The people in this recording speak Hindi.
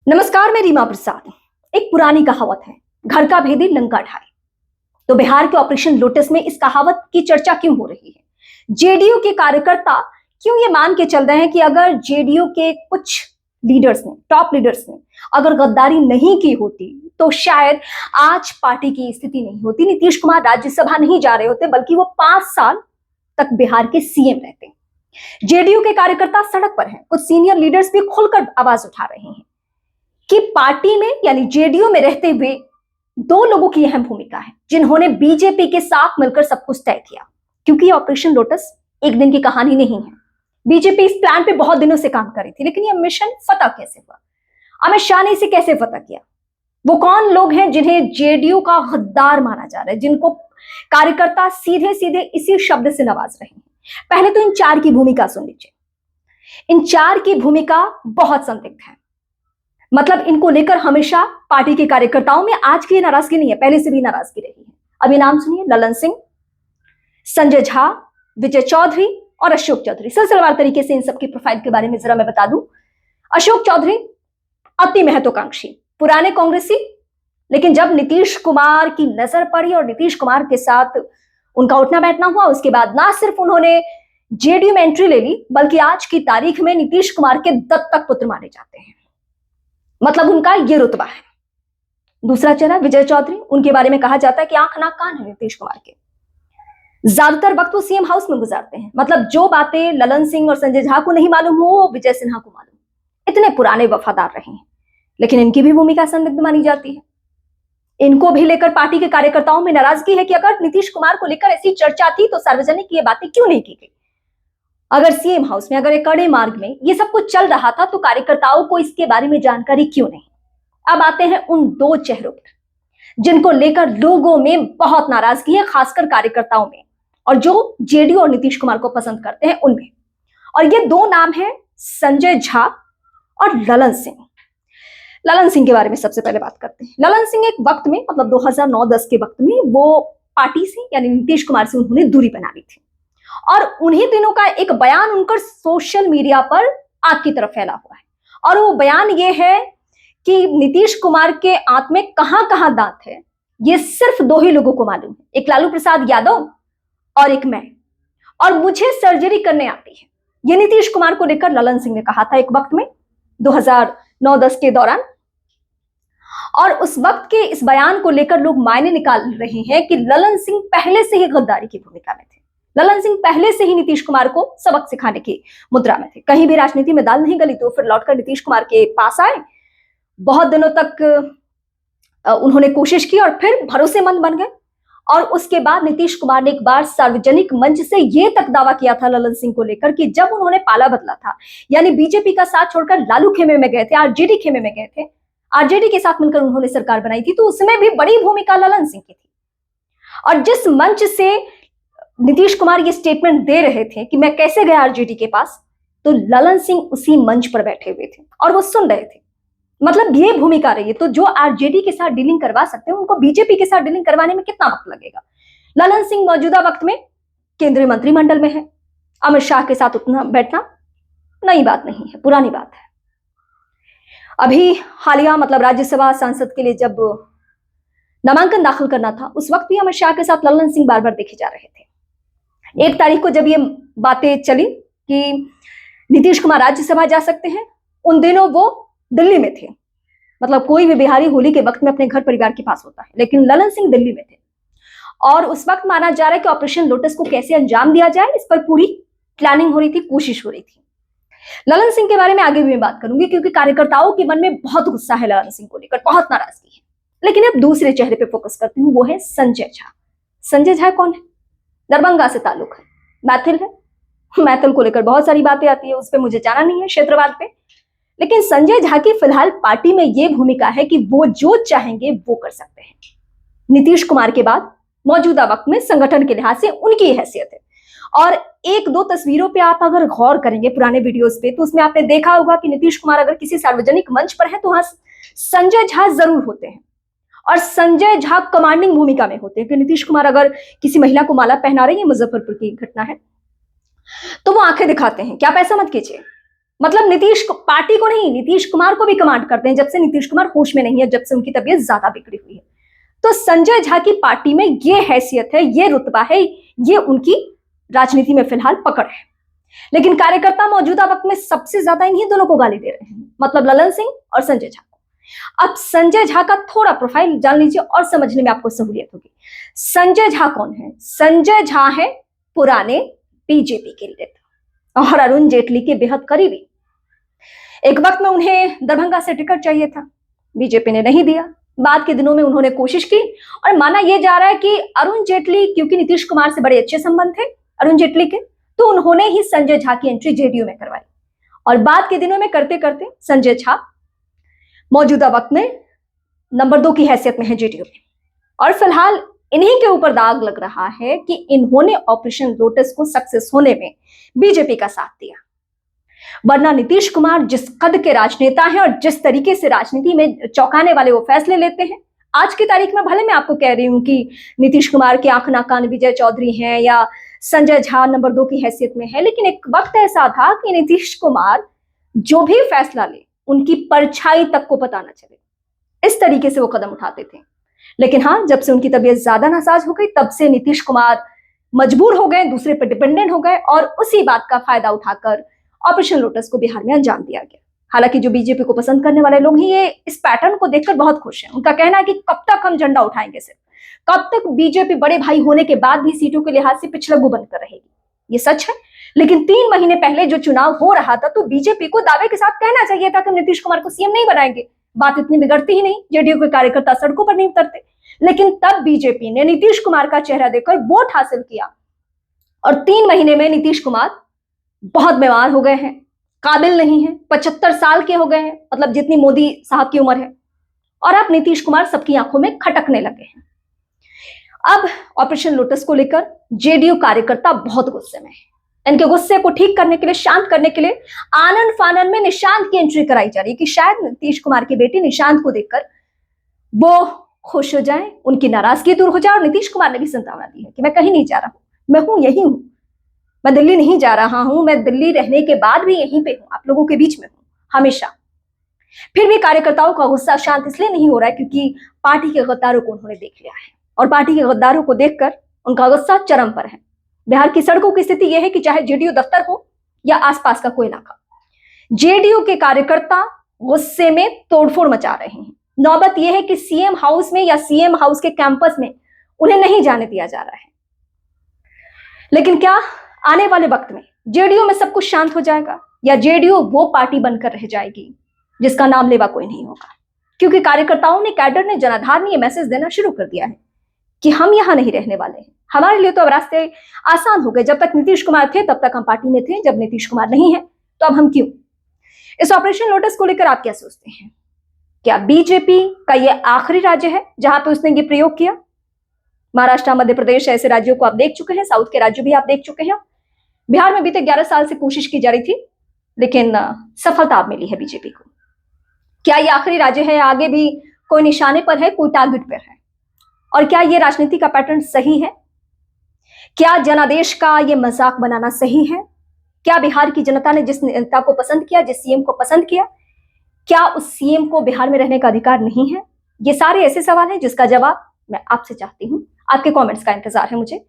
नमस्कार, मैं रीमा प्रसाद। एक पुरानी कहावत है, घर का भेदी लंका ढाए। तो बिहार के ऑपरेशन लोटस में इस कहावत की चर्चा क्यों हो रही है? जेडीयू के कार्यकर्ता क्यों ये मान के चल रहे हैं कि अगर जेडीयू के कुछ लीडर्स ने, टॉप लीडर्स ने अगर गद्दारी नहीं की होती तो शायद आज पार्टी की स्थिति नहीं होती, नीतीश कुमार राज्यसभा नहीं जा रहे होते, बल्कि वो 5 साल तक बिहार के सीएम रहते। जेडीयू के कार्यकर्ता सड़क पर हैं, कुछ सीनियर लीडर्स भी खुलकर आवाज उठा रहे हैं कि पार्टी में यानी जेडीयू में रहते हुए 2 लोगों की अहम भूमिका है जिन्होंने बीजेपी के साथ मिलकर सब कुछ तय किया। क्योंकि ऑपरेशन लोटस एक दिन की कहानी नहीं है। बीजेपी इस प्लान पे बहुत दिनों से काम कर रही थी, लेकिन यह मिशन फतह कैसे हुआ? अमित शाह ने इसे कैसे फतह किया? वो कौन लोग हैं जिन्हें जेडीयू का गद्दार माना जा रहा है, जिनको कार्यकर्ता सीधे सीधे इसी शब्द से नवाज रहे हैं? पहले तो इन 4 की भूमिका सुन लीजिए। इन 4 की भूमिका बहुत संदिग्ध है। मतलब इनको लेकर हमेशा पार्टी के कार्यकर्ताओं में आज की नाराजगी नहीं है, पहले से भी नाराजगी रही है। अभी नाम सुनिए, ललन सिंह, संजय झा, विजय चौधरी और अशोक चौधरी। सिलसिलेवार तरीके से इन सबकी प्रोफाइल के बारे में जरा मैं बता दूं। अशोक चौधरी अति महत्वाकांक्षी, पुराने कांग्रेसी, लेकिन जब नीतीश कुमार की नजर पड़ी और नीतीश कुमार के साथ उनका उठना बैठना हुआ, उसके बाद ना सिर्फ उन्होंने जेडीयू में एंट्री ले ली, बल्कि आज की तारीख में नीतीश कुमार के दत्तक पुत्र माने जाते हैं। मतलब उनका ये रुतबा है। दूसरा चेहरा विजय चौधरी, उनके बारे में कहा जाता है कि आंख नाक कान है नीतीश कुमार के। ज्यादातर वक्त वो सीएम हाउस में गुजारते हैं। मतलब जो बातें ललन सिंह और संजय झा को नहीं मालूम हो, वो विजय सिन्हा को मालूम। इतने पुराने वफादार रहे हैं, लेकिन इनकी भी भूमिका संदिग्ध मानी जाती है। इनको भी लेकर पार्टी के कार्यकर्ताओं में नाराजगी है कि अगर नीतीश कुमार को लेकर ऐसी चर्चा थी तो सार्वजनिक ये बातें क्यों नहीं की गई? अगर सीएम हाउस में, अगर एक कड़े मार्ग में ये सब कुछ चल रहा था तो कार्यकर्ताओं को इसके बारे में जानकारी क्यों नहीं? अब आते हैं उन 2 चेहरों पर जिनको लेकर लोगों में बहुत नाराजगी है, खासकर कार्यकर्ताओं में, और जो जेडीयू और नीतीश कुमार को पसंद करते हैं उनमें। और ये 2 नाम है संजय झा और ललन सिंह। ललन सिंह के बारे में सबसे पहले बात करते हैं। ललन सिंह एक वक्त में, मतलब 2009-10 के वक्त में, वो पार्टी से यानी नीतीश कुमार से उन्होंने दूरी बना ली थी। और उन्हीं दिनों का एक बयान उनकर सोशल मीडिया पर आग की तरफ फैला हुआ है, और वो बयान ये है कि नीतीश कुमार के आंत में कहां कहां दांत है ये सिर्फ 2 ही लोगों को मालूम है, एक लालू प्रसाद यादव और एक मैं, और मुझे सर्जरी करने आती है। ये नीतीश कुमार को लेकर ललन सिंह ने कहा था एक वक्त में 2009-10 के दौरान। और उस वक्त के इस बयान को लेकर लोग मायने निकाल रहे हैं कि ललन सिंह पहले से ही गद्दारी की भूमिका में थे। ललन सिंह पहले से ही नीतीश कुमार को सबक सिखाने की मुद्रा में थे। कहीं भी राजनीति में दाल नहीं गली तो फिर लौटकर नीतीश कुमार के पास आए। बहुत दिनों तक उन्होंने कोशिश की और फिर भरोसेमंद बन गए। और उसके बाद नीतीश कुमार ने एक बार सार्वजनिक मंच से यह तक दावा किया था ललन सिंह को लेकर कि जब उन्होंने पाला बदला था, यानी बीजेपी का साथ छोड़कर लालू खेमे में गए थे, आरजेडी खेमे में गए थे, आरजेडी के साथ मिलकर उन्होंने सरकार बनाई थी, तो उसमें भी बड़ी भूमिका ललन सिंह की थी। और जिस मंच से नीतीश कुमार ये स्टेटमेंट दे रहे थे कि मैं कैसे गया आरजेडी के पास, तो ललन सिंह उसी मंच पर बैठे हुए थे और वो सुन रहे थे। मतलब ये भूमिका रही है। तो जो आरजेडी के साथ डीलिंग करवा सकते हैं, उनको बीजेपी के साथ डीलिंग करवाने में कितना वक्त लगेगा? ललन सिंह मौजूदा वक्त में केंद्रीय मंत्रिमंडल में है। अमित शाह के साथ उतना बैठना नई बात नहीं है, पुरानी बात है। अभी हालिया, मतलब राज्यसभा सांसद के लिए जब नामांकन दाखिल करना था, उस वक्त भी अमित शाह के साथ ललन सिंह बार बार देखे जा रहे थे। 1 तारीख को जब ये बातें चली कि नीतीश कुमार राज्यसभा जा सकते हैं, उन दिनों वो दिल्ली में थे। मतलब कोई भी बिहारी होली के वक्त में अपने घर परिवार के पास होता है, लेकिन ललन सिंह दिल्ली में थे। और उस वक्त माना जा रहा है कि ऑपरेशन लोटस को कैसे अंजाम दिया जाए, इस पर पूरी प्लानिंग हो रही थी, कोशिश हो रही थी। ललन सिंह के बारे में आगे भी मैं बात करूंगी, क्योंकि कार्यकर्ताओं के मन में बहुत गुस्सा है ललन सिंह को लेकर, बहुत नाराजगी है। लेकिन अब दूसरे चेहरे पे फोकस करती हूँ, वो है संजय झा। संजय झा कौन है? दरभंगा से ताल्लुक है, मैथिल है। मैथिल को लेकर बहुत सारी बातें आती है, उस पर मुझे जाना नहीं है, क्षेत्रवाद पे। लेकिन संजय झा की फिलहाल पार्टी में यह भूमिका है कि वो जो चाहेंगे वो कर सकते हैं। नीतीश कुमार के बाद मौजूदा वक्त में संगठन के लिहाज से उनकी हैसियत है। और 1-2 तस्वीरों पे आप अगर गौर करेंगे पुराने वीडियोस पे, तो उसमें आपने देखा होगा कि नीतीश कुमार अगर किसी सार्वजनिक मंच पर है तो वहां संजय झा जरूर होते हैं। और संजय झा कमांडिंग भूमिका में होते हैं कि नीतीश कुमार अगर किसी महिला को माला पहना रही है, मुजफ्फरपुर की घटना है, तो वो आंखें दिखाते हैं, क्या पैसा मत कीजिए, मतलब पार्टी को नहीं, नीतीश कुमार को भी कमांड करते हैं, जब से नीतीश कुमार होश में नहीं है, जब से उनकी तबीयत ज्यादा बिगड़ी हुई है। तो संजय झा की पार्टी में ये हैसियत है, ये रुतबा है, ये उनकी राजनीति में फिलहाल पकड़ है। लेकिन कार्यकर्ता मौजूदा वक्त में सबसे ज्यादा इन्हीं दोनों को गाली दे रहे हैं, मतलब ललन सिंह और संजय झा को। अब संजय झा का थोड़ा प्रोफाइल जान लीजिए और समझने में आपको सहूलियत होगी। संजय झा कौन है? संजय झा है पुराने बीजेपी के नेता और अरुण जेटली के बेहद करीबी। एक वक्त में उन्हें दरभंगा से टिकट चाहिए था, बीजेपी ने नहीं दिया। बाद के दिनों में उन्होंने कोशिश की और माना यह जा रहा है कि अरुण जेटली, क्योंकि नीतीश कुमार से बड़े अच्छे संबंध थे अरुण जेटली के, तो उन्होंने ही संजय झा की एंट्री जेडीयू में करवाई। और बाद के दिनों में करते करते संजय झा मौजूदा वक्त में नंबर 2 की हैसियत में है जेडीयू में। और फिलहाल इन्हीं के ऊपर दाग लग रहा है कि इन्होंने ऑपरेशन लोटस को सक्सेस होने में बीजेपी का साथ दिया। वरना नीतीश कुमार जिस कद के राजनेता हैं और जिस तरीके से राजनीति में चौंकाने वाले वो फैसले लेते हैं, आज की तारीख में भले मैं आपको कह रही हूं कि नीतीश कुमार के आंख नाकान विजय चौधरी हैं या संजय झा नंबर 2 की हैसियत में है, लेकिन एक वक्त ऐसा था कि नीतीश कुमार जो भी फैसला ले उनकी परछाई तक को पता न चले, इस तरीके से वो कदम उठाते थे। लेकिन हाँ, जब से उनकी तबीयत ज्यादा नासाज हो गई, तब से नीतीश कुमार मजबूर हो गए, दूसरे पर डिपेंडेंट हो गए और उसी बात का फायदा उठाकर ऑपरेशन लोटस को बिहार में अंजाम दिया गया। हालांकि जो बीजेपी को पसंद करने वाले लोग हैं, ये इस पैटर्न को देखकर बहुत खुश हैं। उनका कहना है कि कब तक हम झंडा उठाएंगे, सिर्फ कब तक बीजेपी बड़े भाई होने के बाद भी सीटों के लिहाज से पिछलग्गू बनकर रहेगी। ये सच है, लेकिन 3 महीने पहले जो चुनाव हो रहा था, तो बीजेपी को दावे के साथ कहना चाहिए था कि नीतीश कुमार को सीएम नहीं बनाएंगे। बात इतनी बिगड़ती ही नहीं, जेडीयू के कार्यकर्ता सड़कों पर नहीं उतरते। लेकिन तब बीजेपी ने नीतीश कुमार का चेहरा देखकर वोट हासिल किया और 3 महीने में नीतीश कुमार बहुत बीमार हो गए हैं, काबिल नहीं है, 75 साल के हो गए हैं, मतलब जितनी मोदी साहब की उम्र है। और अब नीतीश कुमार सबकी आंखों में खटकने लगे हैं। अब ऑपरेशन लोटस को लेकर जेडीयू कार्यकर्ता बहुत गुस्से में है। इनके गुस्से को ठीक करने के लिए, शांत करने के लिए आनन फानन में निशांत की एंट्री कराई जा रही है कि शायद नीतीश कुमार की बेटी निशांत को देखकर वो खुश हो जाए, उनकी नाराजगी दूर हो जाए। और नीतीश कुमार ने भी संतावना दी है कि मैं कहीं नहीं जा रहा हूं, मैं हूं, यही हूं, मैं दिल्ली नहीं जा रहा हूं, मैं दिल्ली रहने के बाद भी यहीं पे हूं, आप लोगों के बीच में हूं हमेशा। फिर भी कार्यकर्ताओं का गुस्सा शांत इसलिए नहीं हो रहा है क्योंकि पार्टी के गद्दारों को उन्होंने देख लिया है और पार्टी के गद्दारों को देखकर उनका गुस्सा चरम पर है। बिहार की सड़कों की स्थिति यह है कि चाहे जेडीयू दफ्तर हो या आसपास का कोई इलाका, जेडीयू के कार्यकर्ता गुस्से में तोड़फोड़ मचा रहे हैं। नौबत यह है कि सीएम हाउस में या सीएम हाउस के कैंपस में उन्हें नहीं जाने दिया जा रहा है। लेकिन क्या आने वाले वक्त में जेडीयू में सब कुछ शांत हो जाएगा या जेडीयू वो पार्टी बनकर रह जाएगी जिसका नाम लेवा कोई नहीं होगा? क्योंकि कार्यकर्ताओं ने, कैडर ने, जनाधार ने ये मैसेज देना शुरू कर दिया है कि हम यहां नहीं रहने वाले हैं, हमारे लिए तो अब रास्ते आसान हो गए। जब तक नीतीश कुमार थे तब तक हम पार्टी में थे, जब नीतीश कुमार नहीं है तो अब हम क्यों? इस ऑपरेशन लोटस को लेकर आप क्या सोचते हैं? क्या बीजेपी का यह आखिरी राज्य है जहां पे उसने ये प्रयोग किया? महाराष्ट्र, मध्य प्रदेश ऐसे राज्यों को आप देख चुके हैं, साउथ के राज्य भी आप देख चुके हैं। बिहार में बीते 11 साल से कोशिश की जा रही थी, लेकिन सफलता मिली है बीजेपी को। क्या ये आखिरी राज्य है? आगे भी कोई निशाने पर है, कोई टारगेट पर है? और क्या ये राजनीति का पैटर्न सही है? क्या जनादेश का ये मजाक बनाना सही है? क्या बिहार की जनता ने जिस नेता को पसंद किया, जिस सीएम को पसंद किया, क्या उस सीएम को बिहार में रहने का अधिकार नहीं है? ये सारे ऐसे सवाल हैं जिसका जवाब मैं आपसे चाहती हूं। आपके कमेंट्स का इंतजार है मुझे।